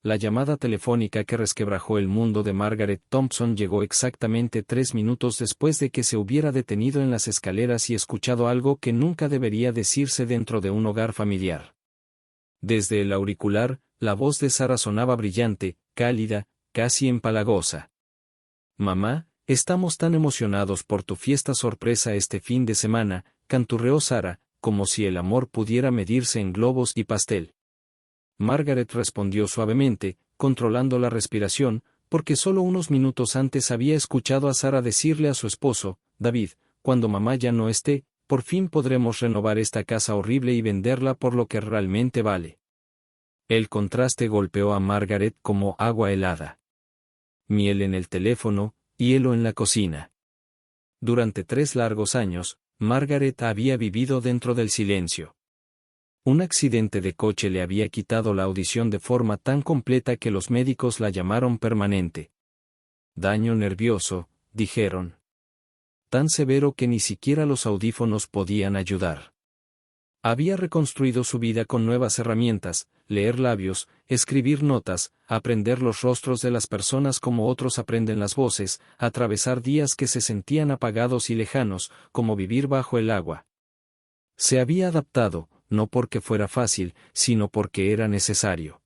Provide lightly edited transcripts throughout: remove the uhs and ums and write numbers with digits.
La llamada telefónica que resquebrajó el mundo de Margaret Thompson llegó exactamente 3 minutos después de que se hubiera detenido en las escaleras y escuchado algo que nunca debería decirse dentro de un hogar familiar. Desde el auricular, la voz de Sara sonaba brillante, cálida, casi empalagosa. «Mamá, estamos tan emocionados por tu fiesta sorpresa este fin de semana», canturreó Sara, como si el amor pudiera medirse en globos y pastel. Margaret respondió suavemente, controlando la respiración, porque solo unos minutos antes había escuchado a Sara decirle a su esposo, David, cuando mamá ya no esté, por fin podremos renovar esta casa horrible y venderla por lo que realmente vale. El contraste golpeó a Margaret como agua helada. Miel en el teléfono, hielo en la cocina. Durante 3 largos años, Margaret había vivido dentro del silencio. Un accidente de coche le había quitado la audición de forma tan completa que los médicos la llamaron permanente. Daño nervioso, dijeron. Tan severo que ni siquiera los audífonos podían ayudar. Había reconstruido su vida con nuevas herramientas, leer labios, escribir notas, aprender los rostros de las personas como otros aprenden las voces, atravesar días que se sentían apagados y lejanos, como vivir bajo el agua. Se había adaptado, no porque fuera fácil, sino porque era necesario.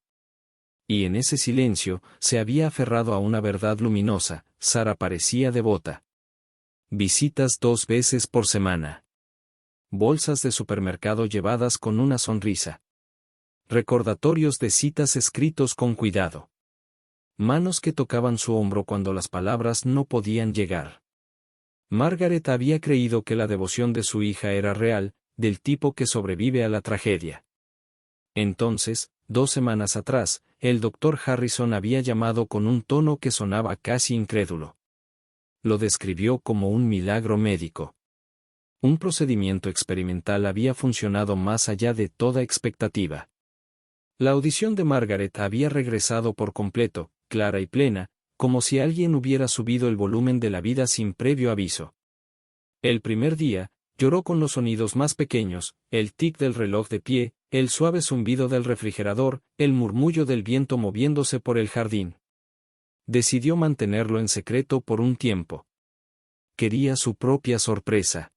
Y en ese silencio, se había aferrado a una verdad luminosa. Sara parecía devota. Visitas 2 veces por semana. Bolsas de supermercado llevadas con una sonrisa. Recordatorios de citas escritos con cuidado. Manos que tocaban su hombro cuando las palabras no podían llegar. Margaret había creído que la devoción de su hija era real, del tipo que sobrevive a la tragedia. Entonces, 2 semanas atrás, el doctor Harrison había llamado con un tono que sonaba casi incrédulo. Lo describió como un milagro médico. Un procedimiento experimental había funcionado más allá de toda expectativa. La audición de Margaret había regresado por completo, clara y plena, como si alguien hubiera subido el volumen de la vida sin previo aviso. El primer día, lloró con los sonidos más pequeños, el tic del reloj de pie, el suave zumbido del refrigerador, el murmullo del viento moviéndose por el jardín. Decidió mantenerlo en secreto por un tiempo. Quería su propia sorpresa.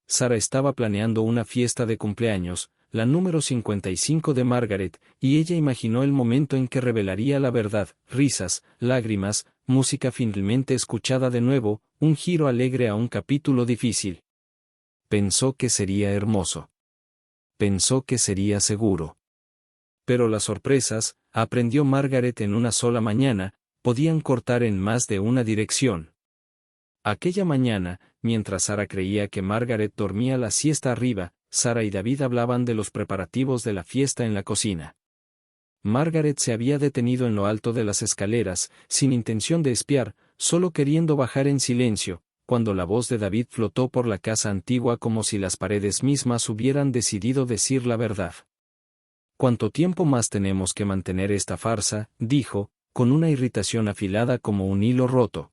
Sara estaba planeando una fiesta de cumpleaños, la número 55 de Margaret, y ella imaginó el momento en que revelaría la verdad, risas, lágrimas, música finalmente escuchada de nuevo, un giro alegre a un capítulo difícil. Pensó que sería hermoso. Pensó que sería seguro. Pero las sorpresas, aprendió Margaret en una sola mañana, podían cortar en más de una dirección. Aquella mañana, mientras Sara creía que Margaret dormía la siesta arriba, Sara y David hablaban de los preparativos de la fiesta en la cocina. Margaret se había detenido en lo alto de las escaleras, sin intención de espiar, solo queriendo bajar en silencio, cuando la voz de David flotó por la casa antigua como si las paredes mismas hubieran decidido decir la verdad. «¿Cuánto tiempo más tenemos que mantener esta farsa?», dijo, con una irritación afilada como un hilo roto.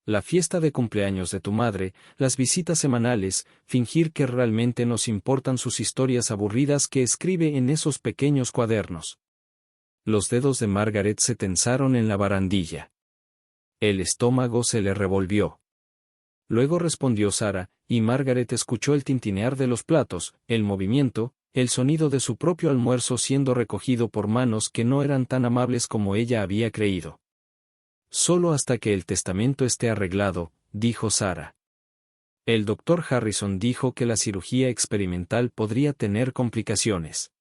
La fiesta de cumpleaños de tu madre, las visitas semanales, fingir que realmente nos importan sus historias aburridas que escribe en esos pequeños cuadernos. Los dedos de Margaret se tensaron en la barandilla. El estómago se le revolvió. Luego respondió Sara, y Margaret escuchó el tintinear de los platos, el movimiento, el sonido de su propio almuerzo siendo recogido por manos que no eran tan amables como ella había creído. «Solo hasta que el testamento esté arreglado», dijo Sara. El doctor Harrison dijo que la cirugía experimental podría tener complicaciones.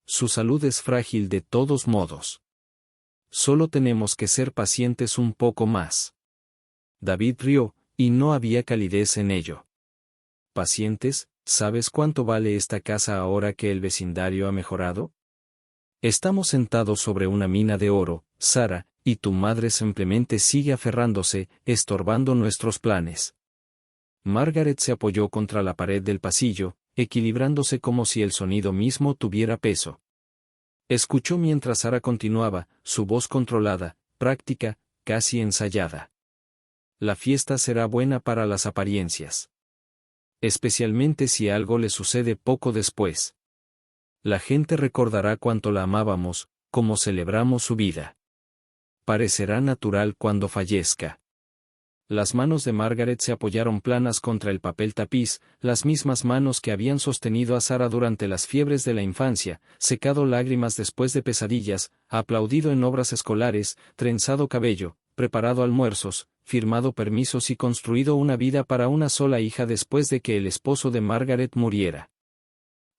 Su salud es frágil de todos modos. Solo tenemos que ser pacientes un poco más. David rió, y no había calidez en ello. «¿Pacientes? ¿Sabes cuánto vale esta casa ahora que el vecindario ha mejorado? Estamos sentados sobre una mina de oro, Sara, y tu madre simplemente sigue aferrándose, estorbando nuestros planes». Margaret se apoyó contra la pared del pasillo, equilibrándose como si el sonido mismo tuviera peso. Escuchó mientras Sara continuaba, su voz controlada, práctica, casi ensayada. «La fiesta será buena para las apariencias. Especialmente si algo le sucede poco después. La gente recordará cuánto la amábamos, como celebramos su vida. Parecerá natural cuando fallezca. Las manos de Margaret se apoyaron planas contra el papel tapiz, las mismas manos que habían sostenido a Sarah durante las fiebres de la infancia, secado lágrimas después de pesadillas, aplaudido en obras escolares, trenzado cabello, preparado almuerzos, firmado permisos y construido una vida para una sola hija después de que el esposo de Margaret muriera.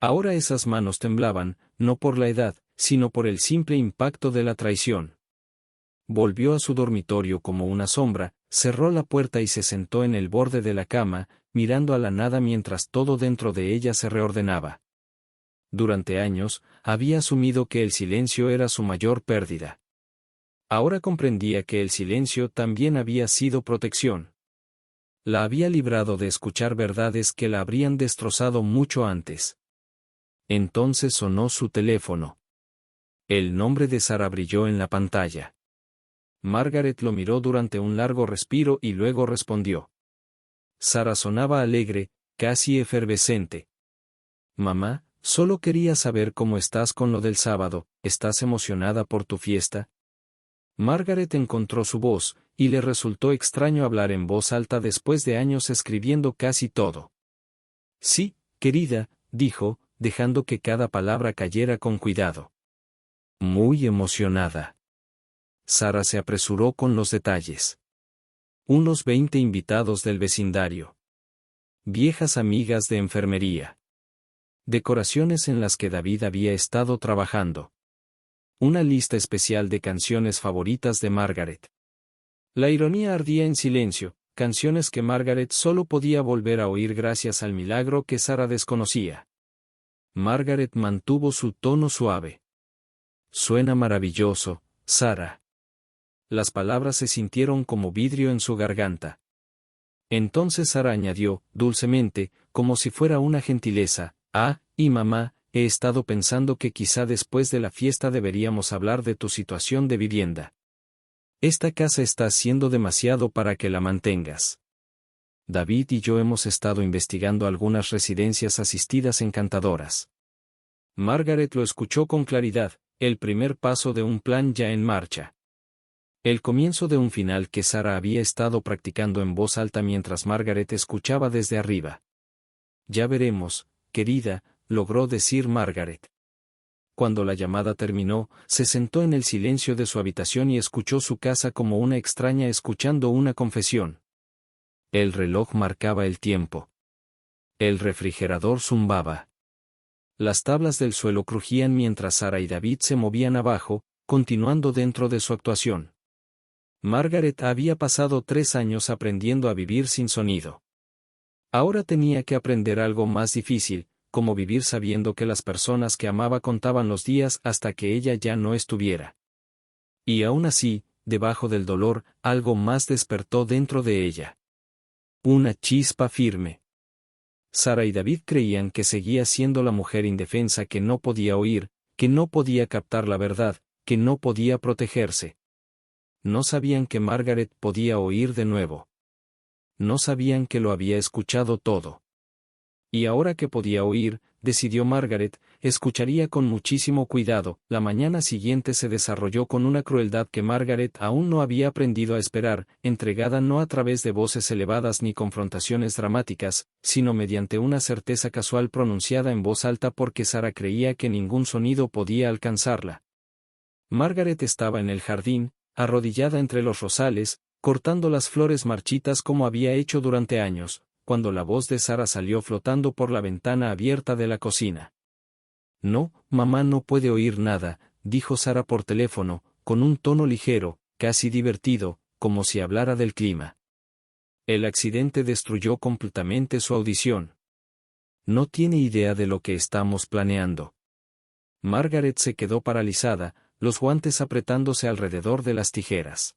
Ahora esas manos temblaban, no por la edad, sino por el simple impacto de la traición. Volvió a su dormitorio como una sombra, cerró la puerta y se sentó en el borde de la cama, mirando a la nada mientras todo dentro de ella se reordenaba. Durante años, había asumido que el silencio era su mayor pérdida. Ahora comprendía que el silencio también había sido protección. La había librado de escuchar verdades que la habrían destrozado mucho antes. Entonces sonó su teléfono. El nombre de Sarah brilló en la pantalla. Margaret lo miró durante un largo respiro y luego respondió. Sarah sonaba alegre, casi efervescente. Mamá, solo quería saber cómo estás con lo del sábado, ¿estás emocionada por tu fiesta? Margaret encontró su voz, y le resultó extraño hablar en voz alta después de años escribiendo casi todo. Sí, querida, dijo, dejando que cada palabra cayera con cuidado. Muy emocionada. Sarah se apresuró con los detalles. Unos 20 invitados del vecindario. Viejas amigas de enfermería. Decoraciones en las que David había estado trabajando. Una lista especial de canciones favoritas de Margaret. La ironía ardía en silencio, canciones que Margaret solo podía volver a oír gracias al milagro que Sarah desconocía. Margaret mantuvo su tono suave. Suena maravilloso, Sarah. Las palabras se sintieron como vidrio en su garganta. Entonces Sarah añadió, dulcemente, como si fuera una gentileza, y mamá, he estado pensando que quizá después de la fiesta deberíamos hablar de tu situación de vivienda. Esta casa está siendo demasiado para que la mantengas. David y yo hemos estado investigando algunas residencias asistidas encantadoras. Margaret lo escuchó con claridad, el primer paso de un plan ya en marcha. El comienzo de un final que Sarah había estado practicando en voz alta mientras Margaret escuchaba desde arriba. Ya veremos, querida, logró decir Margaret. Cuando la llamada terminó, se sentó en el silencio de su habitación y escuchó su casa como una extraña escuchando una confesión. El reloj marcaba el tiempo. El refrigerador zumbaba. Las tablas del suelo crujían mientras Sarah y David se movían abajo, continuando dentro de su actuación. Margaret había pasado 3 años aprendiendo a vivir sin sonido. Ahora tenía que aprender algo más difícil, como vivir sabiendo que las personas que amaba contaban los días hasta que ella ya no estuviera. Y aún así, debajo del dolor, algo más despertó dentro de ella. Una chispa firme. Sarah y David creían que seguía siendo la mujer indefensa que no podía oír, que no podía captar la verdad, que no podía protegerse. No sabían que Margaret podía oír de nuevo. No sabían que lo había escuchado todo. Y ahora que podía oír, decidió Margaret, escucharía con muchísimo cuidado. La mañana siguiente se desarrolló con una crueldad que Margaret aún no había aprendido a esperar, entregada no a través de voces elevadas ni confrontaciones dramáticas, sino mediante una certeza casual pronunciada en voz alta porque Sarah creía que ningún sonido podía alcanzarla. Margaret estaba en el jardín, arrodillada entre los rosales, cortando las flores marchitas como había hecho durante años, cuando la voz de Sarah salió flotando por la ventana abierta de la cocina. No, mamá no puede oír nada, dijo Sarah por teléfono, con un tono ligero, casi divertido, como si hablara del clima. El accidente destruyó completamente su audición. No tiene idea de lo que estamos planeando. Margaret se quedó paralizada, los guantes apretándose alrededor de las tijeras.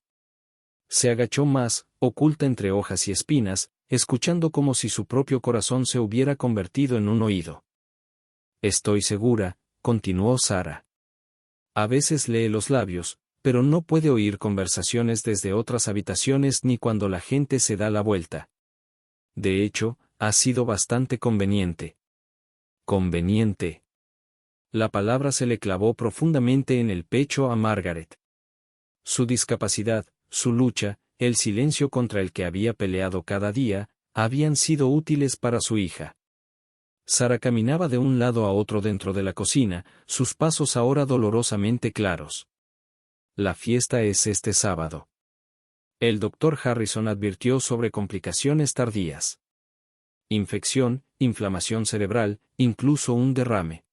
Se agachó más, oculta entre hojas y espinas, escuchando como si su propio corazón se hubiera convertido en un oído. Estoy segura, continuó Sarah. A veces lee los labios, pero no puede oír conversaciones desde otras habitaciones ni cuando la gente se da la vuelta. De hecho, ha sido bastante conveniente. Conveniente. La palabra se le clavó profundamente en el pecho a Margaret. Su discapacidad, su lucha, el silencio contra el que había peleado cada día, habían sido útiles para su hija. Sara caminaba de un lado a otro dentro de la cocina, sus pasos ahora dolorosamente claros. La fiesta es este sábado. El doctor Harrison advirtió sobre complicaciones tardías. Infección, inflamación cerebral, incluso un derrame.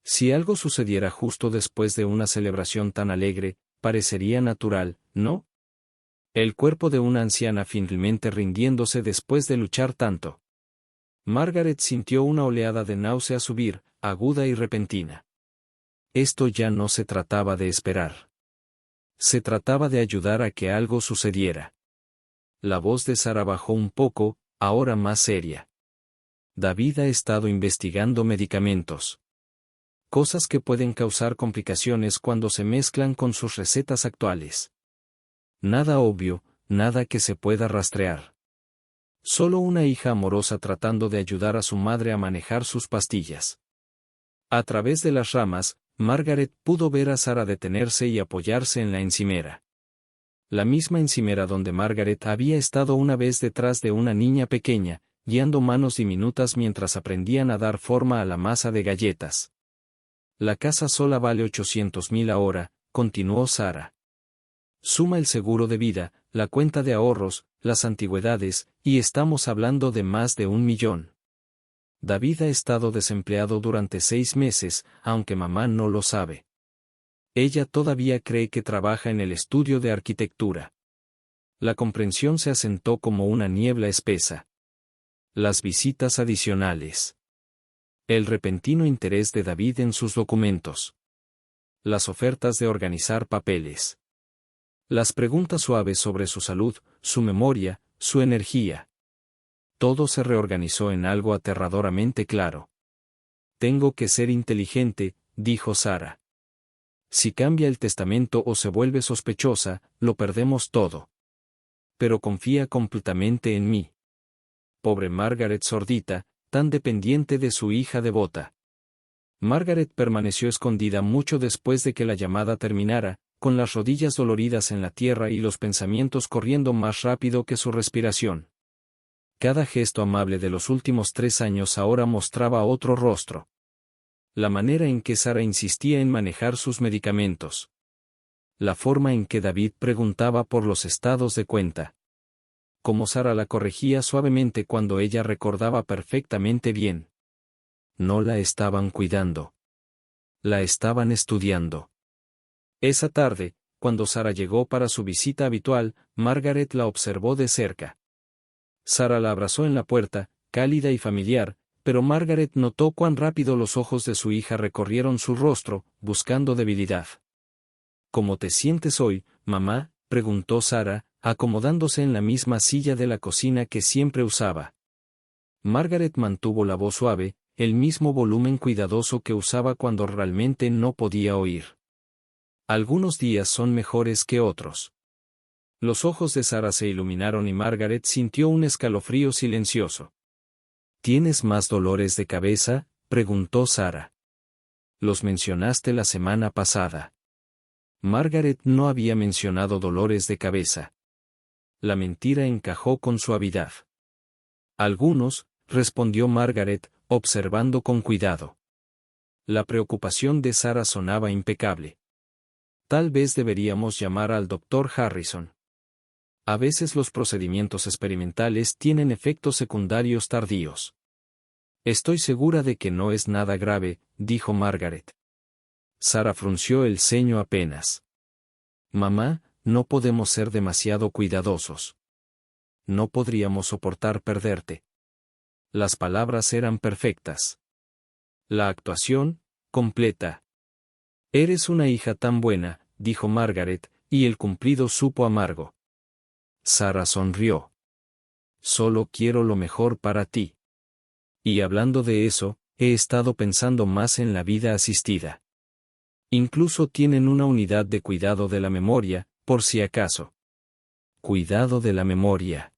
Si algo sucediera justo después de una celebración tan alegre, parecería natural, ¿no? El cuerpo de una anciana finalmente rindiéndose después de luchar tanto. Margaret sintió una oleada de náusea subir, aguda y repentina. Esto ya no se trataba de esperar. Se trataba de ayudar a que algo sucediera. La voz de Sara bajó un poco, ahora más seria. David ha estado investigando medicamentos. Cosas que pueden causar complicaciones cuando se mezclan con sus recetas actuales. Nada obvio, nada que se pueda rastrear. Solo una hija amorosa tratando de ayudar a su madre a manejar sus pastillas. A través de las ramas, Margaret pudo ver a Sara detenerse y apoyarse en la encimera. La misma encimera donde Margaret había estado una vez detrás de una niña pequeña, guiando manos diminutas mientras aprendían a dar forma a la masa de galletas. La casa sola vale 800.000 ahora, continuó Sara. Suma el seguro de vida, la cuenta de ahorros, las antigüedades, y estamos hablando de más de 1 millón. David ha estado desempleado durante 6 meses, aunque mamá no lo sabe. Ella todavía cree que trabaja en el estudio de arquitectura. La comprensión se asentó como una niebla espesa. Las visitas adicionales. El repentino interés de David en sus documentos. Las ofertas de organizar papeles. Las preguntas suaves sobre su salud, su memoria, su energía. Todo se reorganizó en algo aterradoramente claro. Tengo que ser inteligente, dijo Sara. Si cambia el testamento o se vuelve sospechosa, lo perdemos todo. Pero confía completamente en mí. Pobre Margaret sordita, tan dependiente de su hija devota. Margaret permaneció escondida mucho después de que la llamada terminara, con las rodillas doloridas en la tierra y los pensamientos corriendo más rápido que su respiración. Cada gesto amable de los últimos 3 años ahora mostraba otro rostro. La manera en que Sara insistía en manejar sus medicamentos. La forma en que David preguntaba por los estados de cuenta. Cómo Sara la corregía suavemente cuando ella recordaba perfectamente bien. No la estaban cuidando. La estaban estudiando. Esa tarde, cuando Sara llegó para su visita habitual, Margaret la observó de cerca. Sara la abrazó en la puerta, cálida y familiar, pero Margaret notó cuán rápido los ojos de su hija recorrieron su rostro, buscando debilidad. ¿Cómo te sientes hoy, mamá?, preguntó Sara, acomodándose en la misma silla de la cocina que siempre usaba. Margaret mantuvo la voz suave, el mismo volumen cuidadoso que usaba cuando realmente no podía oír. Algunos días son mejores que otros. Los ojos de Sara se iluminaron y Margaret sintió un escalofrío silencioso. ¿Tienes más dolores de cabeza?, preguntó Sara. Los mencionaste la semana pasada. Margaret no había mencionado dolores de cabeza. La mentira encajó con suavidad. Algunos, respondió Margaret, observando con cuidado. La preocupación de Sara sonaba impecable. Tal vez deberíamos llamar al doctor Harrison. A veces los procedimientos experimentales tienen efectos secundarios tardíos. Estoy segura de que no es nada grave, dijo Margaret. Sara frunció el ceño apenas. Mamá, no podemos ser demasiado cuidadosos. No podríamos soportar perderte. Las palabras eran perfectas. La actuación, completa. Eres una hija tan buena, dijo Margaret, y el cumplido supo amargo. Sara sonrió. Solo quiero lo mejor para ti. Y hablando de eso, he estado pensando más en la vida asistida. Incluso tienen una unidad de cuidado de la memoria, por si acaso. Cuidado de la memoria.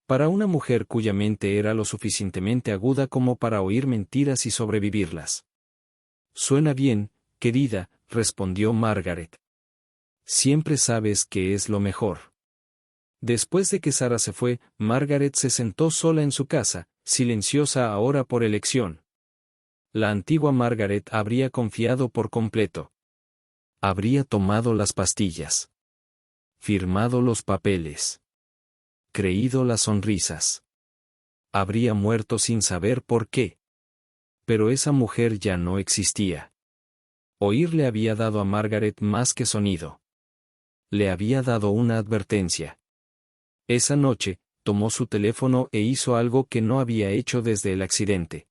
Para una mujer cuya mente era lo suficientemente aguda como para oír mentiras y sobrevivirlas. Suena bien, querida, respondió Margaret. Siempre sabes que es lo mejor. Después de que Sara se fue, Margaret se sentó sola en su casa, silenciosa ahora por elección. La antigua Margaret habría confiado por completo. Habría tomado las pastillas. Firmado los papeles. Creído las sonrisas. Habría muerto sin saber por qué. Pero esa mujer ya no existía. Oír le había dado a Margaret más que sonido. Le había dado una advertencia. Esa noche, tomó su teléfono e hizo algo que no había hecho desde el accidente.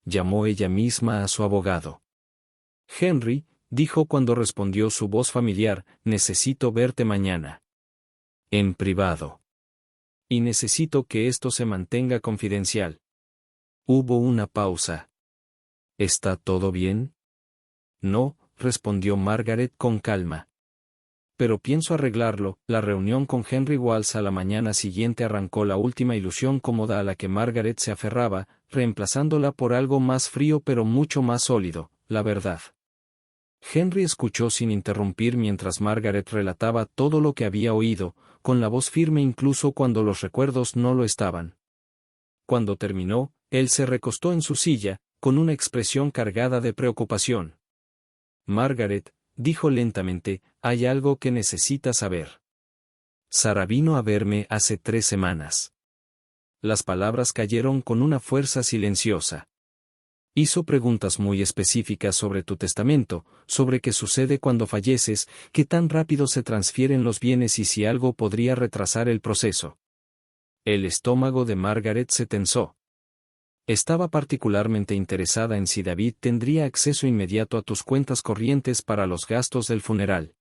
Llamó ella misma a su abogado. Henry, dijo cuando respondió su voz familiar, necesito verte mañana. En privado. Y necesito que esto se mantenga confidencial. Hubo una pausa. ¿Está todo bien? No, respondió Margaret con calma. Pero pienso arreglarlo. La reunión con Henry Walsh a la mañana siguiente arrancó la última ilusión cómoda a la que Margaret se aferraba, reemplazándola por algo más frío pero mucho más sólido, la verdad. Henry escuchó sin interrumpir mientras Margaret relataba todo lo que había oído, con la voz firme incluso cuando los recuerdos no lo estaban. Cuando terminó, él se recostó en su silla, con una expresión cargada de preocupación. Margaret, dijo lentamente, hay algo que necesitas saber. Sara vino a verme hace 3 semanas. Las palabras cayeron con una fuerza silenciosa. Hizo preguntas muy específicas sobre tu testamento, sobre qué sucede cuando falleces, qué tan rápido se transfieren los bienes y si algo podría retrasar el proceso. El estómago de Margaret se tensó. Estaba particularmente interesada en si David tendría acceso inmediato a tus cuentas corrientes para los gastos del funeral.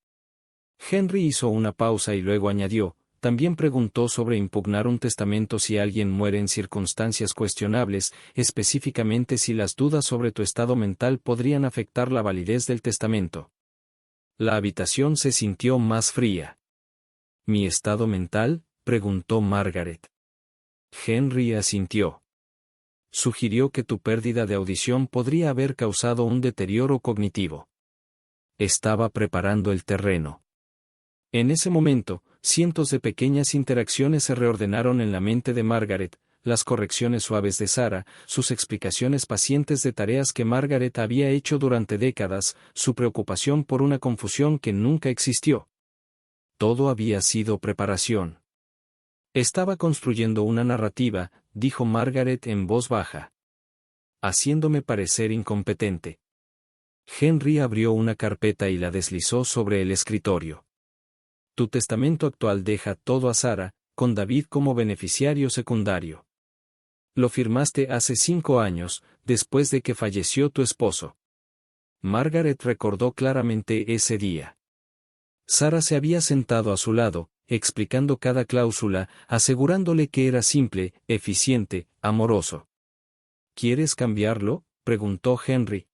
Henry hizo una pausa y luego añadió, también preguntó sobre impugnar un testamento si alguien muere en circunstancias cuestionables, específicamente si las dudas sobre tu estado mental podrían afectar la validez del testamento. La habitación se sintió más fría. ¿Mi estado mental?, preguntó Margaret. Henry asintió. Sugirió que tu pérdida de audición podría haber causado un deterioro cognitivo. Estaba preparando el terreno. En ese momento, cientos de pequeñas interacciones se reordenaron en la mente de Margaret, las correcciones suaves de Sara, sus explicaciones pacientes de tareas que Margaret había hecho durante décadas, su preocupación por una confusión que nunca existió. Todo había sido preparación. Estaba construyendo una narrativa, dijo Margaret en voz baja. Haciéndome parecer incompetente. Henry abrió una carpeta y la deslizó sobre el escritorio. Tu testamento actual deja todo a Sara, con David como beneficiario secundario. Lo firmaste hace 5 años, después de que falleció tu esposo. Margaret recordó claramente ese día. Sara se había sentado a su lado, explicando cada cláusula, asegurándole que era simple, eficiente, amoroso. ¿Quieres cambiarlo?, preguntó Henry.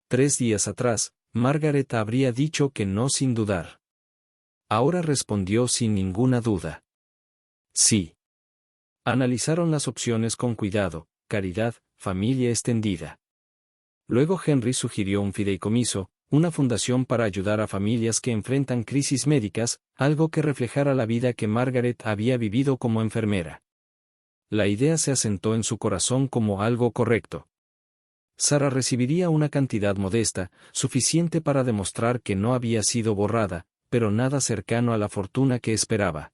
3 días atrás, Margaret habría dicho que no sin dudar. Ahora respondió sin ninguna duda. Sí. Analizaron las opciones con cuidado, caridad, familia extendida. Luego Henry sugirió un fideicomiso, una fundación para ayudar a familias que enfrentan crisis médicas, algo que reflejara la vida que Margaret había vivido como enfermera. La idea se asentó en su corazón como algo correcto. Sara recibiría una cantidad modesta, suficiente para demostrar que no había sido borrada, pero nada cercano a la fortuna que esperaba.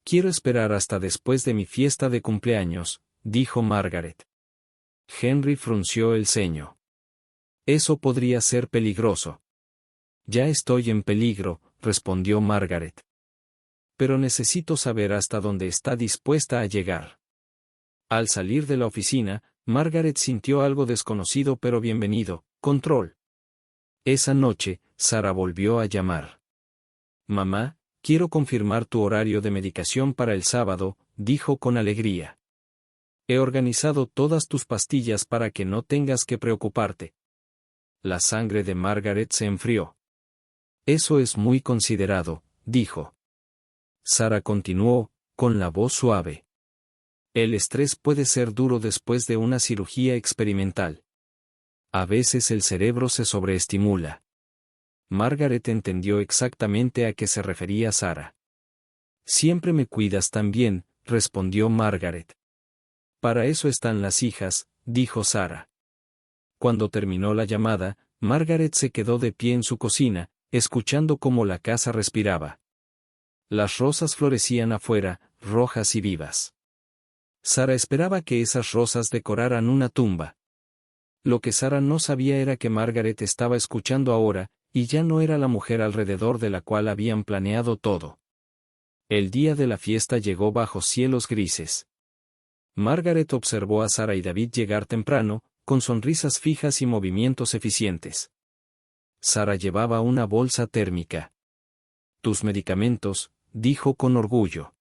Quiero esperar hasta después de mi fiesta de cumpleaños, dijo Margaret. Henry frunció el ceño. Eso podría ser peligroso. Ya estoy en peligro, respondió Margaret. Pero necesito saber hasta dónde está dispuesta a llegar. Al salir de la oficina, Margaret sintió algo desconocido pero bienvenido, control. Esa noche, Sara volvió a llamar. Mamá, quiero confirmar tu horario de medicación para el sábado, dijo con alegría. He organizado todas tus pastillas para que no tengas que preocuparte. La sangre de Margaret se enfrió. Eso es muy considerado, dijo. Sara continuó, con la voz suave. El estrés puede ser duro después de una cirugía experimental. A veces el cerebro se sobreestimula. Margaret entendió exactamente a qué se refería Sara. Siempre me cuidas tan bien, respondió Margaret. Para eso están las hijas, dijo Sara. Cuando terminó la llamada, Margaret se quedó de pie en su cocina, escuchando cómo la casa respiraba. Las rosas florecían afuera, rojas y vivas. Sara esperaba que esas rosas decoraran una tumba. Lo que Sara no sabía era que Margaret estaba escuchando ahora, y ya no era la mujer alrededor de la cual habían planeado todo. El día de la fiesta llegó bajo cielos grises. Margaret observó a Sara y David llegar temprano, con sonrisas fijas y movimientos eficientes. Sara llevaba una bolsa térmica. «Tus medicamentos», dijo con orgullo.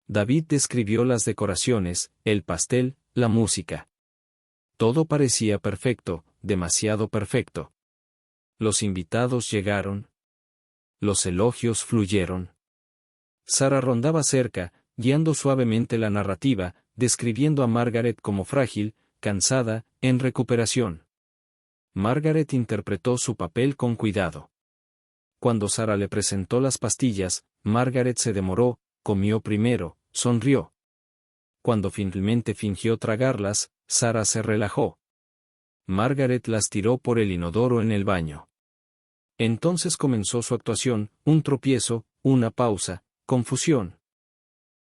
David describió las decoraciones, el pastel, la música. Todo parecía perfecto, demasiado perfecto. Los invitados llegaron. Los elogios fluyeron. Sara rondaba cerca, guiando suavemente la narrativa, describiendo a Margaret como frágil, cansada, en recuperación. Margaret interpretó su papel con cuidado. Cuando Sara le presentó las pastillas, Margaret se demoró, comió primero, sonrió. Cuando finalmente fingió tragarlas, Sara se relajó. Margaret las tiró por el inodoro en el baño. Entonces comenzó su actuación, un tropiezo, una pausa, confusión.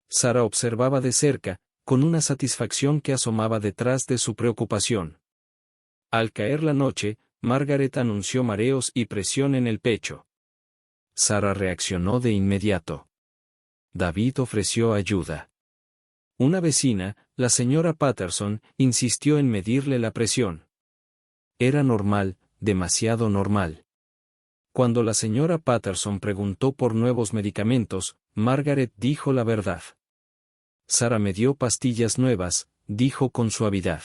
Sara observaba de cerca, con una satisfacción que asomaba detrás de su preocupación. Al caer la noche, Margaret anunció mareos y presión en el pecho. Sara reaccionó de inmediato. David ofreció ayuda. Una vecina, la señora Patterson, insistió en medirle la presión. Era normal, demasiado normal. Cuando la señora Patterson preguntó por nuevos medicamentos, Margaret dijo la verdad. Sara me dio pastillas nuevas, dijo con suavidad.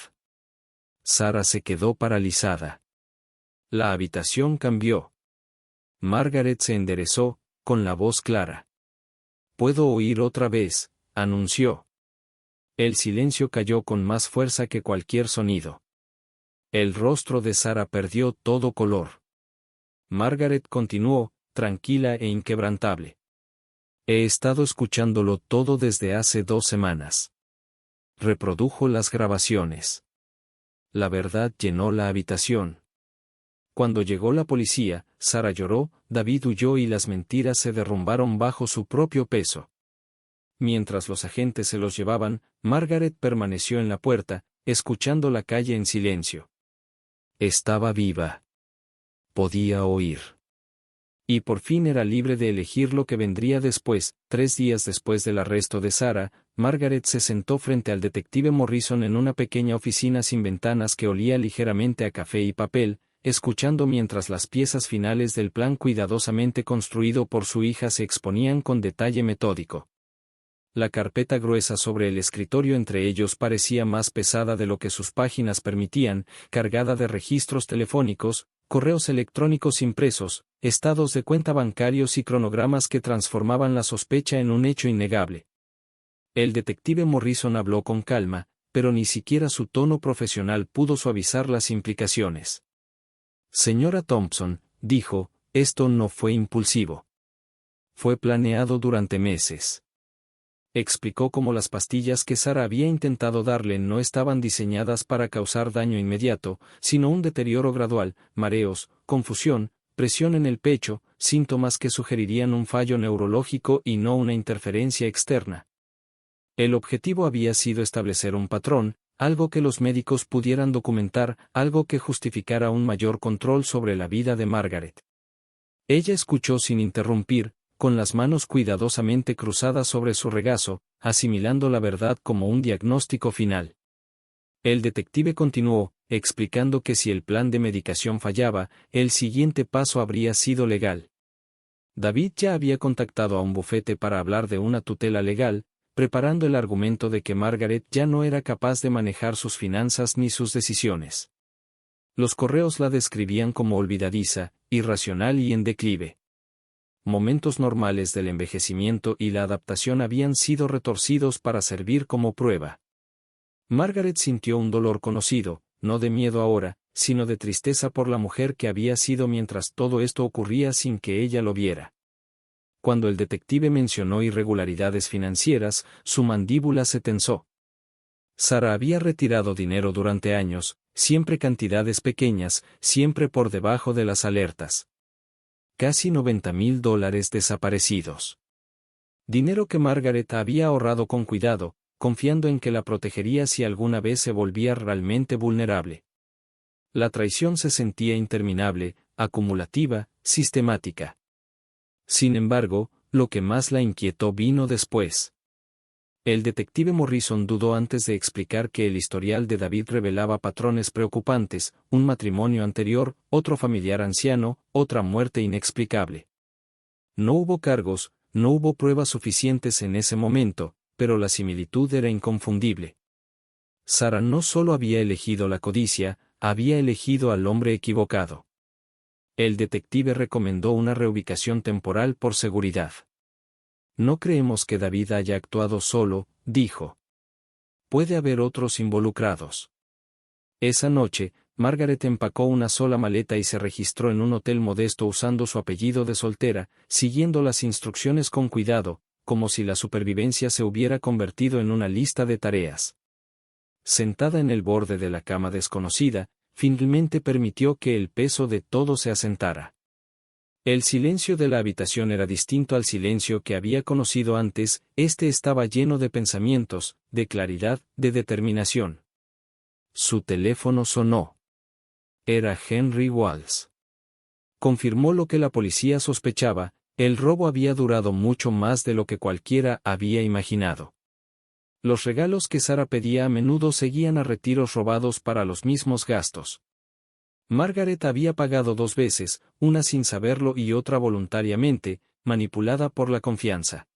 Sara se quedó paralizada. La habitación cambió. Margaret se enderezó, con la voz clara. «Puedo oír otra vez», anunció. El silencio cayó con más fuerza que cualquier sonido. El rostro de Sara perdió todo color. Margaret continuó, tranquila e inquebrantable. «He estado escuchándolo todo desde hace 2 semanas». Reprodujo las grabaciones. La verdad llenó la habitación. Cuando llegó la policía, Sara lloró, David huyó y las mentiras se derrumbaron bajo su propio peso. Mientras los agentes se los llevaban, Margaret permaneció en la puerta, escuchando la calle en silencio. Estaba viva. Podía oír. Y por fin era libre de elegir lo que vendría después. 3 días después del arresto de Sara, Margaret se sentó frente al detective Morrison en una pequeña oficina sin ventanas que olía ligeramente a café y papel, escuchando mientras las piezas finales del plan cuidadosamente construido por su hija se exponían con detalle metódico. La carpeta gruesa sobre el escritorio entre ellos parecía más pesada de lo que sus páginas permitían, cargada de registros telefónicos, correos electrónicos impresos, estados de cuenta bancarios y cronogramas que transformaban la sospecha en un hecho innegable. El detective Morrison habló con calma, pero ni siquiera su tono profesional pudo suavizar las implicaciones. «Señora Thompson», dijo, «esto no fue impulsivo. Fue planeado durante meses». Explicó cómo las pastillas que Sara había intentado darle no estaban diseñadas para causar daño inmediato, sino un deterioro gradual, mareos, confusión, presión en el pecho, síntomas que sugerirían un fallo neurológico y no una interferencia externa. El objetivo había sido establecer un patrón, algo que los médicos pudieran documentar, algo que justificara un mayor control sobre la vida de Margaret. Ella escuchó sin interrumpir, con las manos cuidadosamente cruzadas sobre su regazo, asimilando la verdad como un diagnóstico final. El detective continuó, explicando que si el plan de medicación fallaba, el siguiente paso habría sido legal. David ya había contactado a un bufete para hablar de una tutela legal, preparando el argumento de que Margaret ya no era capaz de manejar sus finanzas ni sus decisiones. Los correos la describían como olvidadiza, irracional y en declive. Momentos normales del envejecimiento y la adaptación habían sido retorcidos para servir como prueba. Margaret sintió un dolor conocido, no de miedo ahora, sino de tristeza por la mujer que había sido mientras todo esto ocurría sin que ella lo viera. Cuando el detective mencionó irregularidades financieras, su mandíbula se tensó. Sara había retirado dinero durante años, siempre cantidades pequeñas, siempre por debajo de las alertas. Casi $90,000 desaparecidos. Dinero que Margaret había ahorrado con cuidado, confiando en que la protegería si alguna vez se volvía realmente vulnerable. La traición se sentía interminable, acumulativa, sistemática. Sin embargo, lo que más la inquietó vino después. El detective Morrison dudó antes de explicar que el historial de David revelaba patrones preocupantes: un matrimonio anterior, otro familiar anciano, otra muerte inexplicable. No hubo cargos, no hubo pruebas suficientes en ese momento, pero la similitud era inconfundible. Sara no solo había elegido la codicia, había elegido al hombre equivocado. El detective recomendó una reubicación temporal por seguridad. No creemos que David haya actuado solo, dijo. Puede haber otros involucrados. Esa noche, Margaret empacó una sola maleta y se registró en un hotel modesto usando su apellido de soltera, siguiendo las instrucciones con cuidado, como si la supervivencia se hubiera convertido en una lista de tareas. Sentada en el borde de la cama desconocida, finalmente permitió que el peso de todo se asentara. El silencio de la habitación era distinto al silencio que había conocido antes, este estaba lleno de pensamientos, de claridad, de determinación. Su teléfono sonó. Era Henry Walls. Confirmó lo que la policía sospechaba: el robo había durado mucho más de lo que cualquiera había imaginado. Los regalos que Sara pedía a menudo seguían a retiros robados para los mismos gastos. Margaret había pagado 2 veces, una sin saberlo y otra voluntariamente, manipulada por la confianza.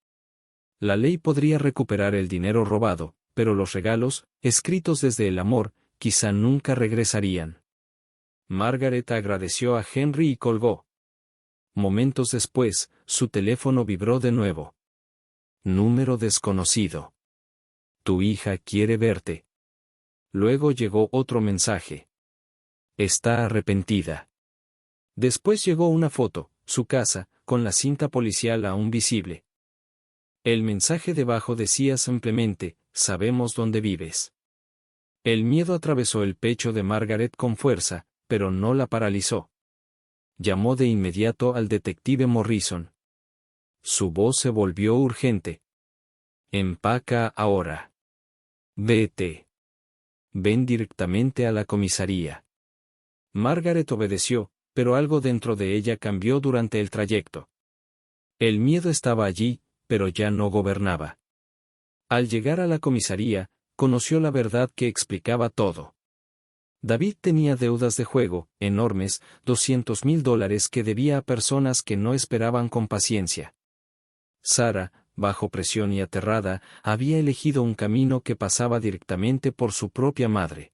La ley podría recuperar el dinero robado, pero los regalos, escritos desde el amor, quizá nunca regresarían. Margaret agradeció a Henry y colgó. Momentos después, su teléfono vibró de nuevo. Número desconocido. Tu hija quiere verte. Luego llegó otro mensaje. Está arrepentida. Después llegó una foto, su casa, con la cinta policial aún visible. El mensaje debajo decía simplemente: sabemos dónde vives. El miedo atravesó el pecho de Margaret con fuerza, pero no la paralizó. Llamó de inmediato al detective Morrison. Su voz se volvió urgente. Empaca ahora. Vete. Ven directamente a la comisaría. Margaret obedeció, pero algo dentro de ella cambió durante el trayecto. El miedo estaba allí, pero ya no gobernaba. Al llegar a la comisaría, conoció la verdad que explicaba todo. David tenía deudas de juego, enormes, $200,000 que debía a personas que no esperaban con paciencia. Sara, bajo presión y aterrada, había elegido un camino que pasaba directamente por su propia madre.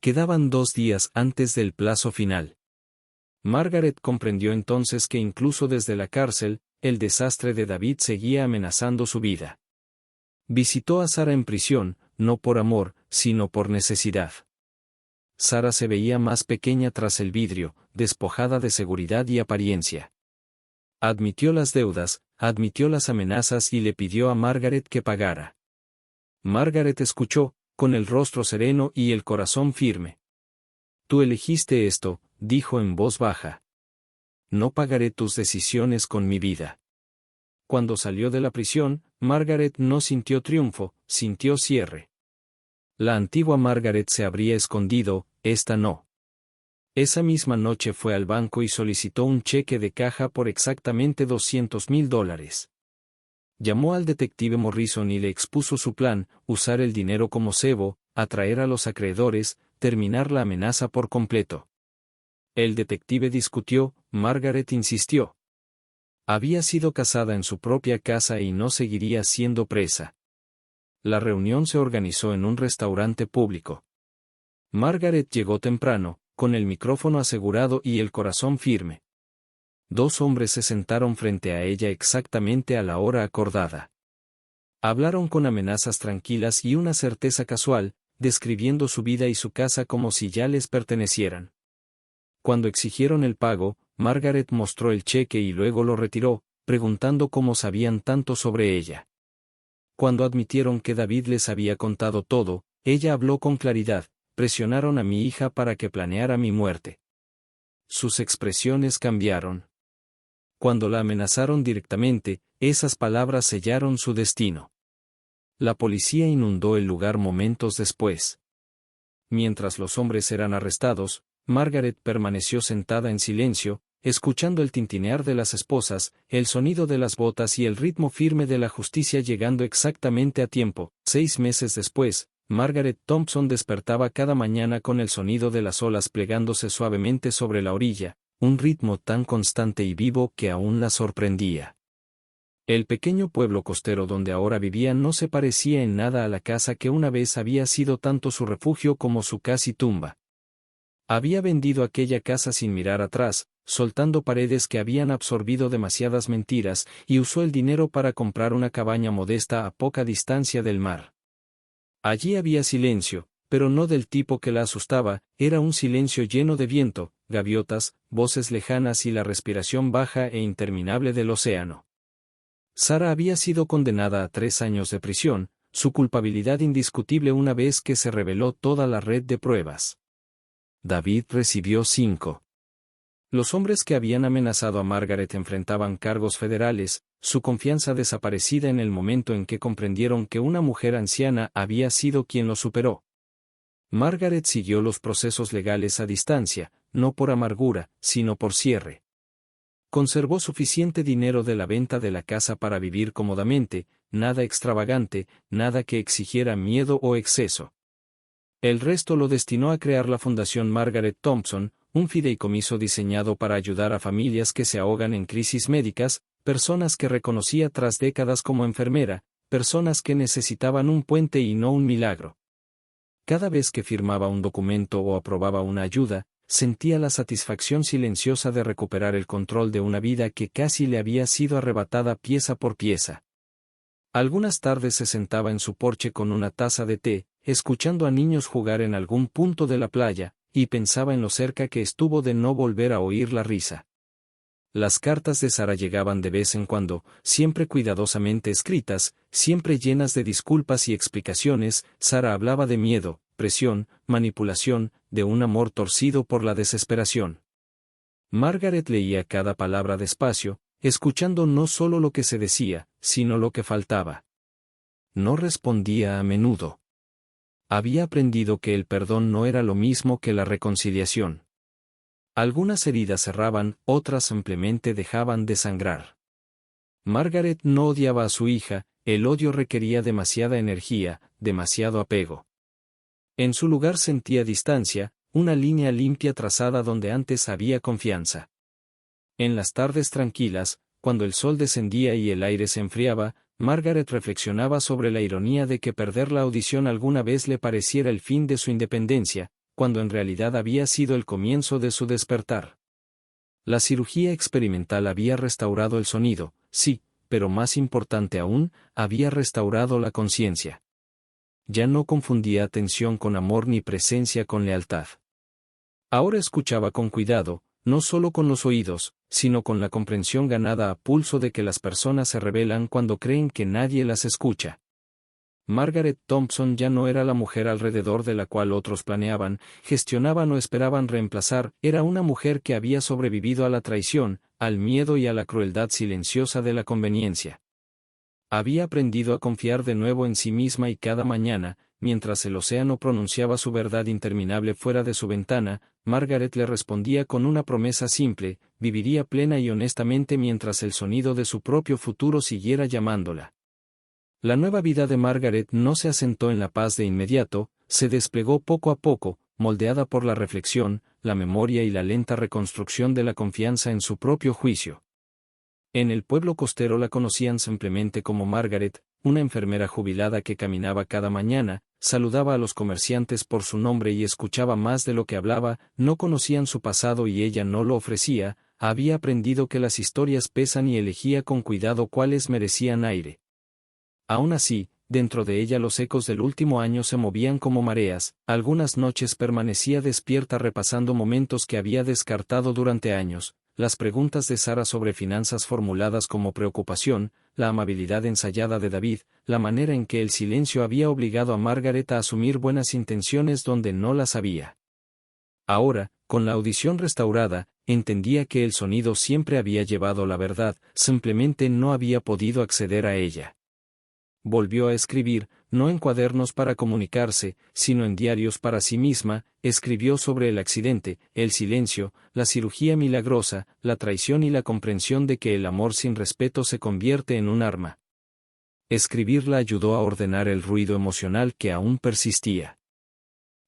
Quedaban 2 días antes del plazo final. Margaret comprendió entonces que incluso desde la cárcel, el desastre de David seguía amenazando su vida. Visitó a Sara en prisión, no por amor, sino por necesidad. Sara se veía más pequeña tras el vidrio, despojada de seguridad y apariencia. Admitió las deudas, admitió las amenazas y le pidió a Margaret que pagara. Margaret escuchó, con el rostro sereno y el corazón firme. Tú elegiste esto, dijo en voz baja. No pagaré tus decisiones con mi vida. Cuando salió de la prisión, Margaret no sintió triunfo, sintió cierre. La antigua Margaret se habría escondido, esta no. Esa misma noche fue al banco y solicitó un cheque de caja por exactamente $200,000. Llamó al detective Morrison y le expuso su plan: usar el dinero como cebo, atraer a los acreedores, terminar la amenaza por completo. El detective discutió, Margaret insistió. Había sido casada en su propia casa y no seguiría siendo presa. La reunión se organizó en un restaurante público. Margaret llegó temprano, con el micrófono asegurado y el corazón firme. 2 hombres se sentaron frente a ella exactamente a la hora acordada. Hablaron con amenazas tranquilas y una certeza casual: describiendo su vida y su casa como si ya les pertenecieran. Cuando exigieron el pago, Margaret mostró el cheque y luego lo retiró, preguntando cómo sabían tanto sobre ella. Cuando admitieron que David les había contado todo, ella habló con claridad: presionaron a mi hija para que planeara mi muerte. Sus expresiones cambiaron. Cuando la amenazaron directamente, esas palabras sellaron su destino. La policía inundó el lugar momentos después. Mientras los hombres eran arrestados, Margaret permaneció sentada en silencio, escuchando el tintinear de las esposas, el sonido de las botas y el ritmo firme de la justicia llegando exactamente a tiempo. 6 meses después, Margaret Thompson despertaba cada mañana con el sonido de las olas plegándose suavemente sobre la orilla, un ritmo tan constante y vivo que aún la sorprendía. El pequeño pueblo costero donde ahora vivía no se parecía en nada a la casa que una vez había sido tanto su refugio como su casi tumba. Había vendido aquella casa sin mirar atrás, soltando paredes que habían absorbido demasiadas mentiras, y usó el dinero para comprar una cabaña modesta a poca distancia del mar. Allí había silencio, pero no del tipo que la asustaba, era un silencio lleno de viento, gaviotas, voces lejanas y la respiración baja e interminable del océano. Sara había sido condenada a 3 años de prisión, su culpabilidad indiscutible una vez que se reveló toda la red de pruebas. David recibió 5. Los hombres que habían amenazado a Margaret enfrentaban cargos federales, su confianza desaparecida en el momento en que comprendieron que una mujer anciana había sido quien lo superó. Margaret siguió los procesos legales a distancia, no por amargura, sino por cierre. Conservó suficiente dinero de la venta de la casa para vivir cómodamente, nada extravagante, nada que exigiera miedo o exceso. El resto lo destinó a crear la Fundación Margaret Thompson, un fideicomiso diseñado para ayudar a familias que se ahogan en crisis médicas, personas que reconocía tras décadas como enfermera, personas que necesitaban un puente y no un milagro. Cada vez que firmaba un documento o aprobaba una ayuda, sentía la satisfacción silenciosa de recuperar el control de una vida que casi le había sido arrebatada pieza por pieza. Algunas tardes se sentaba en su porche con una taza de té, escuchando a niños jugar en algún punto de la playa, y pensaba en lo cerca que estuvo de no volver a oír la risa. Las cartas de Sara llegaban de vez en cuando, siempre cuidadosamente escritas, siempre llenas de disculpas y explicaciones. Sara hablaba de miedo, presión, manipulación, de un amor torcido por la desesperación. Margaret leía cada palabra despacio, escuchando no solo lo que se decía, sino lo que faltaba. No respondía a menudo. Había aprendido que el perdón no era lo mismo que la reconciliación. Algunas heridas cerraban, otras simplemente dejaban de sangrar. Margaret no odiaba a su hija, el odio requería demasiada energía, demasiado apego. En su lugar sentía distancia, una línea limpia trazada donde antes había confianza. En las tardes tranquilas, cuando el sol descendía y el aire se enfriaba, Margaret reflexionaba sobre la ironía de que perder la audición alguna vez le pareciera el fin de su independencia, cuando en realidad había sido el comienzo de su despertar. La cirugía experimental había restaurado el sonido, sí, pero más importante aún, había restaurado la conciencia. Ya no confundía atención con amor ni presencia con lealtad. Ahora escuchaba con cuidado, no solo con los oídos, sino con la comprensión ganada a pulso de que las personas se rebelan cuando creen que nadie las escucha. Margaret Thompson ya no era la mujer alrededor de la cual otros planeaban, gestionaban o esperaban reemplazar, era una mujer que había sobrevivido a la traición, al miedo y a la crueldad silenciosa de la conveniencia. Había aprendido a confiar de nuevo en sí misma y cada mañana, mientras el océano pronunciaba su verdad interminable fuera de su ventana, Margaret le respondía con una promesa simple: viviría plena y honestamente mientras el sonido de su propio futuro siguiera llamándola. La nueva vida de Margaret no se asentó en la paz de inmediato, se desplegó poco a poco, moldeada por la reflexión, la memoria y la lenta reconstrucción de la confianza en su propio juicio. En el pueblo costero la conocían simplemente como Margaret, una enfermera jubilada que caminaba cada mañana, saludaba a los comerciantes por su nombre y escuchaba más de lo que hablaba. No conocían su pasado y ella no lo ofrecía, había aprendido que las historias pesan y elegía con cuidado cuáles merecían aire. Aún así, dentro de ella los ecos del último año se movían como mareas. Algunas noches permanecía despierta repasando momentos que había descartado durante años, las preguntas de Sara sobre finanzas formuladas como preocupación, la amabilidad ensayada de David, la manera en que el silencio había obligado a Margaret a asumir buenas intenciones donde no las había. Ahora, con la audición restaurada, entendía que el sonido siempre había llevado la verdad, simplemente no había podido acceder a ella. Volvió a escribir, no en cuadernos para comunicarse, sino en diarios para sí misma. Escribió sobre el accidente, el silencio, la cirugía milagrosa, la traición y la comprensión de que el amor sin respeto se convierte en un arma. Escribir la ayudó a ordenar el ruido emocional que aún persistía.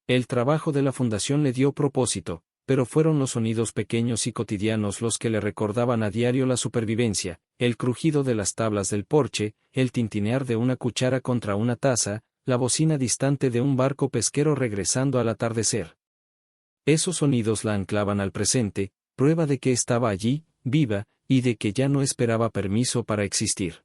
El trabajo de la fundación le dio propósito, pero fueron los sonidos pequeños y cotidianos los que le recordaban a diario la supervivencia, el crujido de las tablas del porche, el tintinear de una cuchara contra una taza, la bocina distante de un barco pesquero regresando al atardecer. Esos sonidos la anclaban al presente, prueba de que estaba allí, viva, y de que ya no esperaba permiso para existir.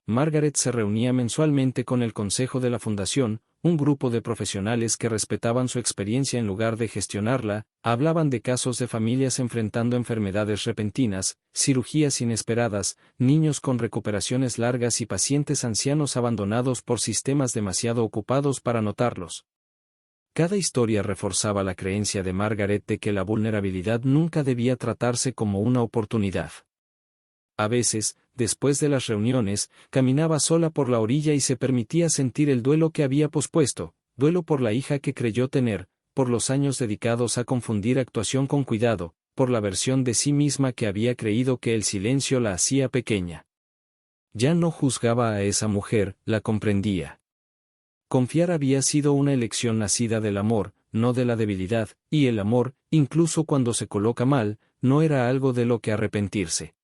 Margaret se reunía mensualmente con el consejo de la fundación, un grupo de profesionales que respetaban su experiencia en lugar de gestionarla, hablaban de casos de familias enfrentando enfermedades repentinas, cirugías inesperadas, niños con recuperaciones largas y pacientes ancianos abandonados por sistemas demasiado ocupados para notarlos. Cada historia reforzaba la creencia de Margaret de que la vulnerabilidad nunca debía tratarse como una oportunidad. A veces, después de las reuniones, caminaba sola por la orilla y se permitía sentir el duelo que había pospuesto, duelo por la hija que creyó tener, por los años dedicados a confundir actuación con cuidado, por la versión de sí misma que había creído que el silencio la hacía pequeña. Ya no juzgaba a esa mujer, la comprendía. Confiar había sido una elección nacida del amor, no de la debilidad, y el amor, incluso cuando se coloca mal, no era algo de lo que arrepentirse.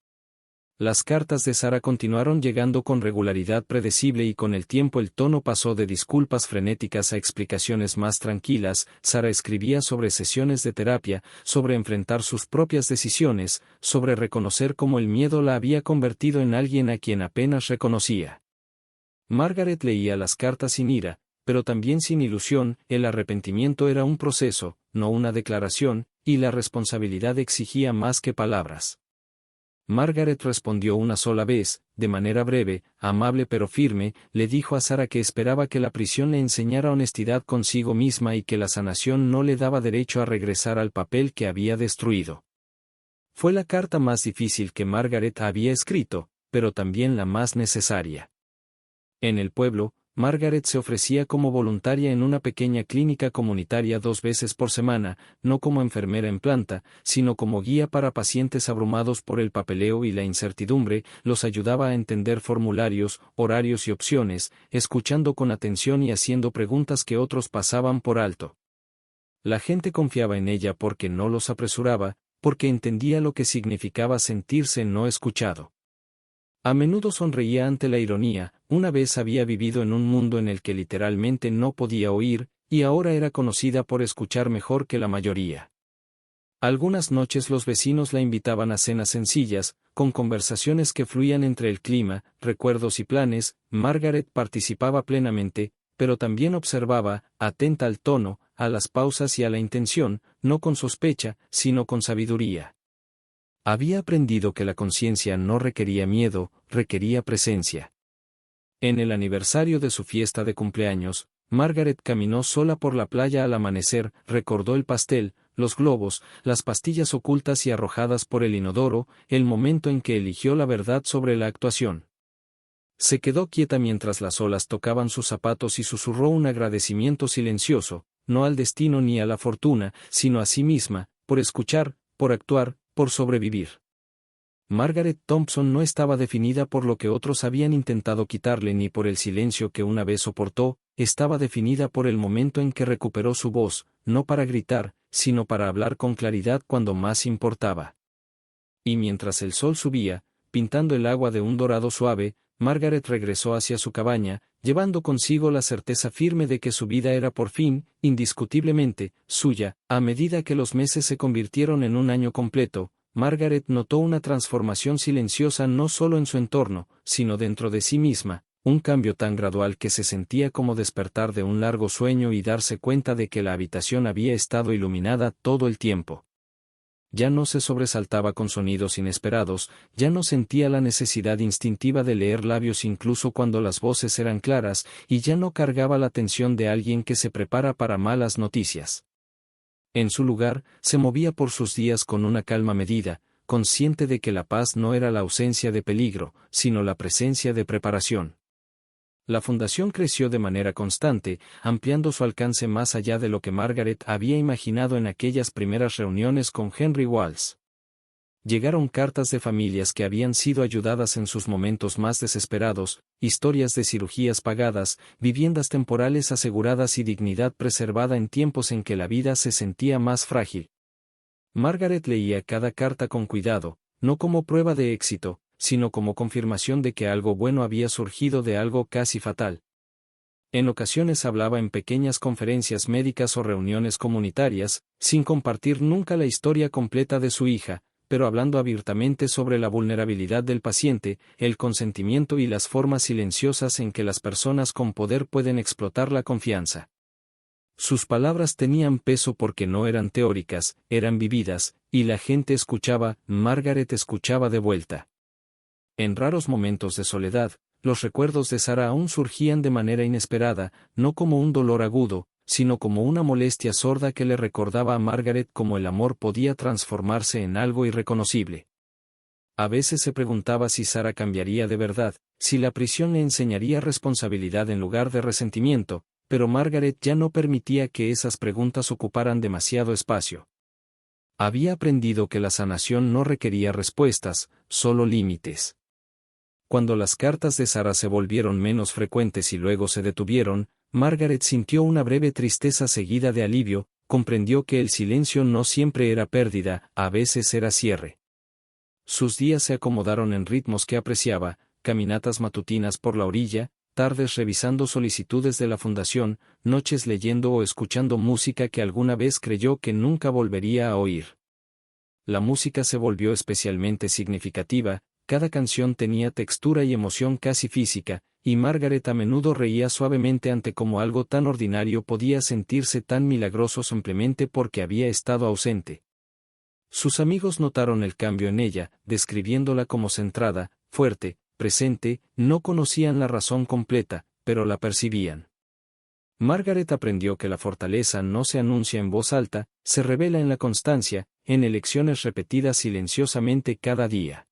Las cartas de Sara continuaron llegando con regularidad predecible y con el tiempo el tono pasó de disculpas frenéticas a explicaciones más tranquilas. Sara escribía sobre sesiones de terapia, sobre enfrentar sus propias decisiones, sobre reconocer cómo el miedo la había convertido en alguien a quien apenas reconocía. Margaret leía las cartas sin ira, pero también sin ilusión. El arrepentimiento era un proceso, no una declaración, y la responsabilidad exigía más que palabras. Margaret respondió una sola vez, de manera breve, amable pero firme, le dijo a Sara que esperaba que la prisión le enseñara honestidad consigo misma y que la sanación no le daba derecho a regresar al papel que había destruido. Fue la carta más difícil que Margaret había escrito, pero también la más necesaria. En el pueblo, Margaret se ofrecía como voluntaria en una pequeña clínica comunitaria 2 veces por semana, no como enfermera en planta, sino como guía para pacientes abrumados por el papeleo y la incertidumbre. Los ayudaba a entender formularios, horarios y opciones, escuchando con atención y haciendo preguntas que otros pasaban por alto. La gente confiaba en ella porque no los apresuraba, porque entendía lo que significaba sentirse no escuchado. A menudo sonreía ante la ironía. Una vez había vivido en un mundo en el que literalmente no podía oír, y ahora era conocida por escuchar mejor que la mayoría. Algunas noches los vecinos la invitaban a cenas sencillas, con conversaciones que fluían entre el clima, recuerdos y planes. Margaret participaba plenamente, pero también observaba, atenta al tono, a las pausas y a la intención, no con sospecha, sino con sabiduría. Había aprendido que la conciencia no requería miedo, requería presencia. En el aniversario de su fiesta de cumpleaños, Margaret caminó sola por la playa al amanecer, recordó el pastel, los globos, las pastillas ocultas y arrojadas por el inodoro, el momento en que eligió la verdad sobre la actuación. Se quedó quieta mientras las olas tocaban sus zapatos y susurró un agradecimiento silencioso, no al destino ni a la fortuna, sino a sí misma, por escuchar, por actuar, por sobrevivir. Margaret Thompson no estaba definida por lo que otros habían intentado quitarle ni por el silencio que una vez soportó, estaba definida por el momento en que recuperó su voz, no para gritar, sino para hablar con claridad cuando más importaba. Y mientras el sol subía, pintando el agua de un dorado suave, Margaret regresó hacia su cabaña, llevando consigo la certeza firme de que su vida era por fin, indiscutiblemente, suya. A medida que los meses se convirtieron en un año completo, Margaret notó una transformación silenciosa no solo en su entorno, sino dentro de sí misma. un cambio tan gradual que se sentía como despertar de un largo sueño y darse cuenta de que la habitación había estado iluminada todo el tiempo. Ya no se sobresaltaba con sonidos inesperados, ya no sentía la necesidad instintiva de leer labios incluso cuando las voces eran claras, y ya no cargaba la tensión de alguien que se prepara para malas noticias. En su lugar, se movía por sus días con una calma medida, consciente de que la paz no era la ausencia de peligro, sino la presencia de preparación. La fundación creció de manera constante, ampliando su alcance más allá de lo que Margaret había imaginado en aquellas primeras reuniones con Henry Walls. Llegaron cartas de familias que habían sido ayudadas en sus momentos más desesperados, historias de cirugías pagadas, viviendas temporales aseguradas y dignidad preservada en tiempos en que la vida se sentía más frágil. Margaret leía cada carta con cuidado, no como prueba de éxito, sino como confirmación de que algo bueno había surgido de algo casi fatal. En ocasiones hablaba en pequeñas conferencias médicas o reuniones comunitarias, sin compartir nunca la historia completa de su hija, pero hablando abiertamente sobre la vulnerabilidad del paciente, el consentimiento y las formas silenciosas en que las personas con poder pueden explotar la confianza. Sus palabras tenían peso porque no eran teóricas, eran vividas, y la gente escuchaba. Margaret escuchaba de vuelta. En raros momentos de soledad, los recuerdos de Sarah aún surgían de manera inesperada, no como un dolor agudo, sino como una molestia sorda que le recordaba a Margaret cómo el amor podía transformarse en algo irreconocible. A veces se preguntaba si Sarah cambiaría de verdad, si la prisión le enseñaría responsabilidad en lugar de resentimiento, pero Margaret ya no permitía que esas preguntas ocuparan demasiado espacio. Había aprendido que la sanación no requería respuestas, solo límites. Cuando las cartas de Sarah se volvieron menos frecuentes y luego se detuvieron, Margaret sintió una breve tristeza seguida de alivio, comprendió que el silencio no siempre era pérdida, a veces era cierre. Sus días se acomodaron en ritmos que apreciaba, caminatas matutinas por la orilla, tardes revisando solicitudes de la fundación, noches leyendo o escuchando música que alguna vez creyó que nunca volvería a oír. La música se volvió especialmente significativa. Cada canción tenía textura y emoción casi física, y Margaret a menudo reía suavemente ante cómo algo tan ordinario podía sentirse tan milagroso simplemente porque había estado ausente. Sus amigos notaron el cambio en ella, describiéndola como centrada, fuerte, presente, no conocían la razón completa, pero la percibían. Margaret aprendió que la fortaleza no se anuncia en voz alta, se revela en la constancia, en elecciones repetidas silenciosamente cada día.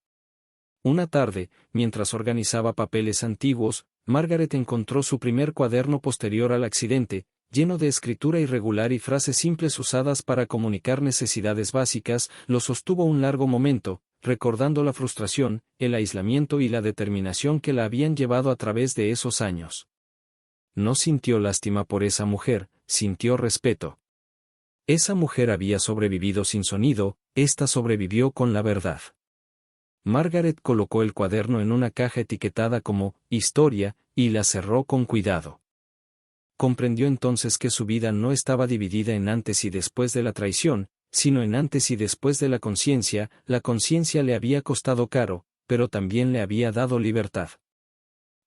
Una tarde, mientras organizaba papeles antiguos, Margaret encontró su primer cuaderno posterior al accidente, lleno de escritura irregular y frases simples usadas para comunicar necesidades básicas. Lo sostuvo un largo momento, recordando la frustración, el aislamiento y la determinación que la habían llevado a través de esos años. No sintió lástima por esa mujer, sintió respeto. Esa mujer había sobrevivido sin sonido, ésta sobrevivió con la verdad. Margaret colocó el cuaderno en una caja etiquetada como «Historia», y la cerró con cuidado. Comprendió entonces que su vida no estaba dividida en antes y después de la traición, sino en antes y después de la conciencia. La conciencia le había costado caro, pero también le había dado libertad.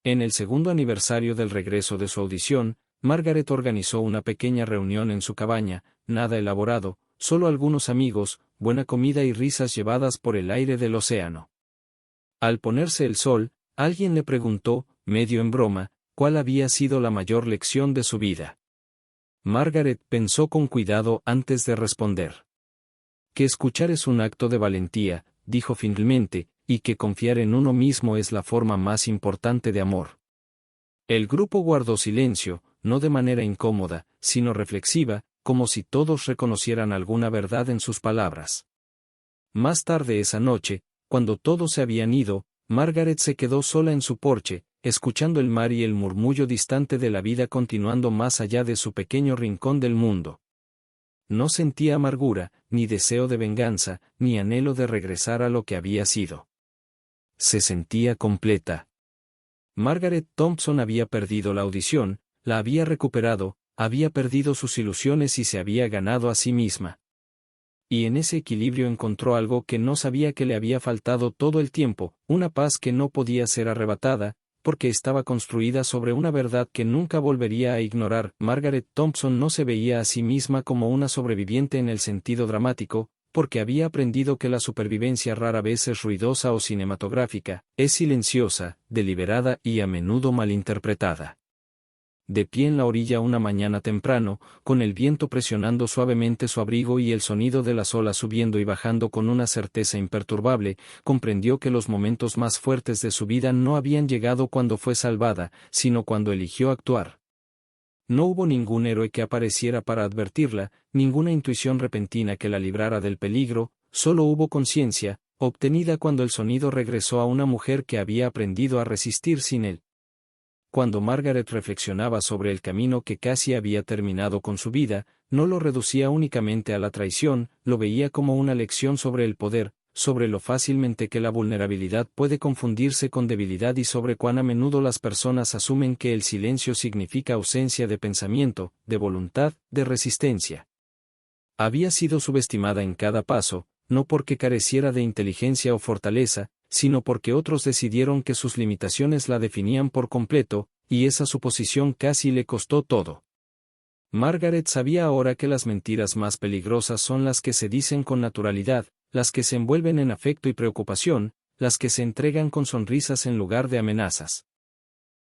En el segundo aniversario del regreso de su audición, Margaret organizó una pequeña reunión en su cabaña, nada elaborado, solo algunos amigos, buena comida y risas llevadas por el aire del océano. Al ponerse el sol, alguien le preguntó, medio en broma, cuál había sido la mayor lección de su vida. Margaret pensó con cuidado antes de responder. Que escuchar es un acto de valentía, dijo finalmente, y que confiar en uno mismo es la forma más importante de amor. El grupo guardó silencio, no de manera incómoda, sino reflexiva, como si todos reconocieran alguna verdad en sus palabras. Más tarde esa noche, cuando todos se habían ido, Margaret se quedó sola en su porche, escuchando el mar y el murmullo distante de la vida continuando más allá de su pequeño rincón del mundo. No sentía amargura, ni deseo de venganza, ni anhelo de regresar a lo que había sido. Se sentía completa. Margaret Thompson había perdido la audición, la había recuperado, había perdido sus ilusiones y se había ganado a sí misma. Y en ese equilibrio encontró algo que no sabía que le había faltado todo el tiempo, una paz que no podía ser arrebatada, porque estaba construida sobre una verdad que nunca volvería a ignorar. Margaret Thompson no se veía a sí misma como una sobreviviente en el sentido dramático, porque había aprendido que la supervivencia rara vez es ruidosa o cinematográfica, es silenciosa, deliberada y a menudo malinterpretada. De pie en la orilla una mañana temprano, con el viento presionando suavemente su abrigo y el sonido de las olas subiendo y bajando con una certeza imperturbable, comprendió que los momentos más fuertes de su vida no habían llegado cuando fue salvada, sino cuando eligió actuar. No hubo ningún héroe que apareciera para advertirla, ninguna intuición repentina que la librara del peligro, solo hubo conciencia, obtenida cuando el sonido regresó a una mujer que había aprendido a resistir sin él. Cuando Margaret reflexionaba sobre el camino que casi había terminado con su vida, no lo reducía únicamente a la traición, lo veía como una lección sobre el poder, sobre lo fácilmente que la vulnerabilidad puede confundirse con debilidad y sobre cuán a menudo las personas asumen que el silencio significa ausencia de pensamiento, de voluntad, de resistencia. Había sido subestimada en cada paso, no porque careciera de inteligencia o fortaleza, sino porque otros decidieron que sus limitaciones la definían por completo, y esa suposición casi le costó todo. Margaret sabía ahora que las mentiras más peligrosas son las que se dicen con naturalidad, las que se envuelven en afecto y preocupación, las que se entregan con sonrisas en lugar de amenazas.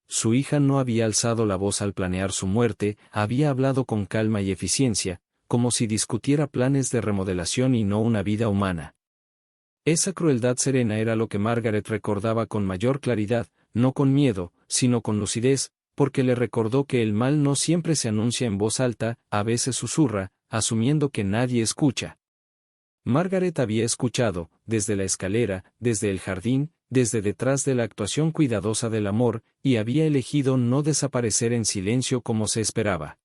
Su hija no había alzado la voz al planear su muerte, había hablado con calma y eficiencia, como si discutiera planes de remodelación y no una vida humana. Esa crueldad serena era lo que Margaret recordaba con mayor claridad, no con miedo, sino con lucidez, porque le recordó que el mal no siempre se anuncia en voz alta, a veces susurra, asumiendo que nadie escucha. Margaret había escuchado, desde la escalera, desde el jardín, desde detrás de la actuación cuidadosa del amor, y había elegido no desaparecer en silencio como se esperaba.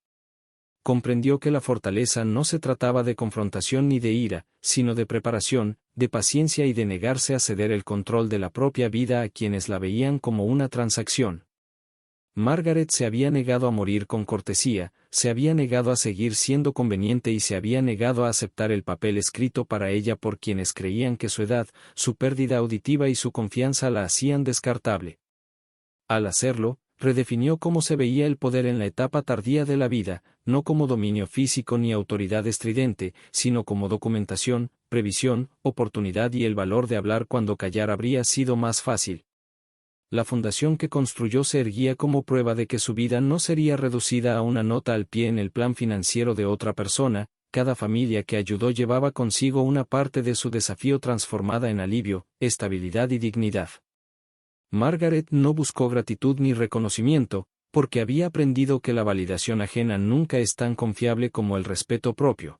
Comprendió que la fortaleza no se trataba de confrontación ni de ira, sino de preparación, de paciencia y de negarse a ceder el control de la propia vida a quienes la veían como una transacción. Margaret se había negado a morir con cortesía, se había negado a seguir siendo conveniente y se había negado a aceptar el papel escrito para ella por quienes creían que su edad, su pérdida auditiva y su confianza la hacían descartable. Al hacerlo, redefinió cómo se veía el poder en la etapa tardía de la vida, no como dominio físico ni autoridad estridente, sino como documentación, previsión, oportunidad y el valor de hablar cuando callar habría sido más fácil. La fundación que construyó se erguía como prueba de que su vida no sería reducida a una nota al pie en el plan financiero de otra persona, cada familia que ayudó llevaba consigo una parte de su desafío transformada en alivio, estabilidad y dignidad. Margaret no buscó gratitud ni reconocimiento, porque había aprendido que la validación ajena nunca es tan confiable como el respeto propio.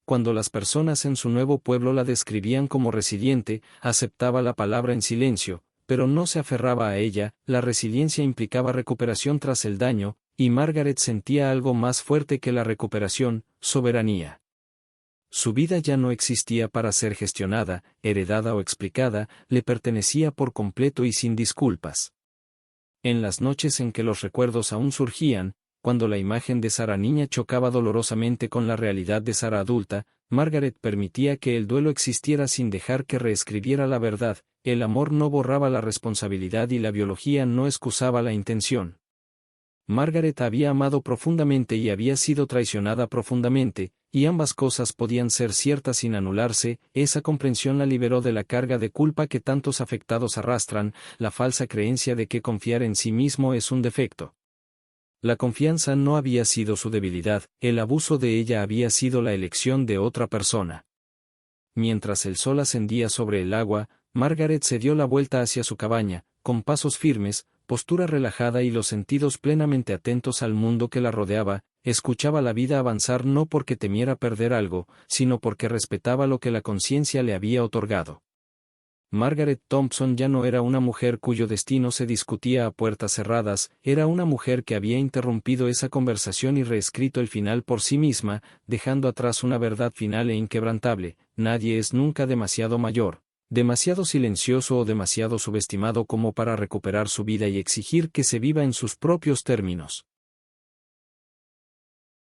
Cuando las personas en su nuevo pueblo la describían como resiliente, aceptaba la palabra en silencio, pero no se aferraba a ella. La resiliencia implicaba recuperación tras el daño, y Margaret sentía algo más fuerte que la recuperación: soberanía. Su vida ya no existía para ser gestionada, heredada o explicada, le pertenecía por completo y sin disculpas. En las noches en que los recuerdos aún surgían, cuando la imagen de Sara niña chocaba dolorosamente con la realidad de Sara adulta, Margaret permitía que el duelo existiera sin dejar que reescribiera la verdad. El amor no borraba la responsabilidad y la biología no excusaba la intención. Margaret había amado profundamente y había sido traicionada profundamente, y ambas cosas podían ser ciertas sin anularse. Esa comprensión la liberó de la carga de culpa que tantos afectados arrastran, la falsa creencia de que confiar en sí mismo es un defecto. La confianza no había sido su debilidad, el abuso de ella había sido la elección de otra persona. Mientras el sol ascendía sobre el agua, Margaret se dio la vuelta hacia su cabaña, con pasos firmes, postura relajada y los sentidos plenamente atentos al mundo que la rodeaba. Escuchaba la vida avanzar no porque temiera perder algo, sino porque respetaba lo que la conciencia le había otorgado. Margaret Thompson ya no era una mujer cuyo destino se discutía a puertas cerradas, era una mujer que había interrumpido esa conversación y reescrito el final por sí misma, dejando atrás una verdad final e inquebrantable: nadie es nunca demasiado mayor, demasiado silencioso o demasiado subestimado como para recuperar su vida y exigir que se viva en sus propios términos.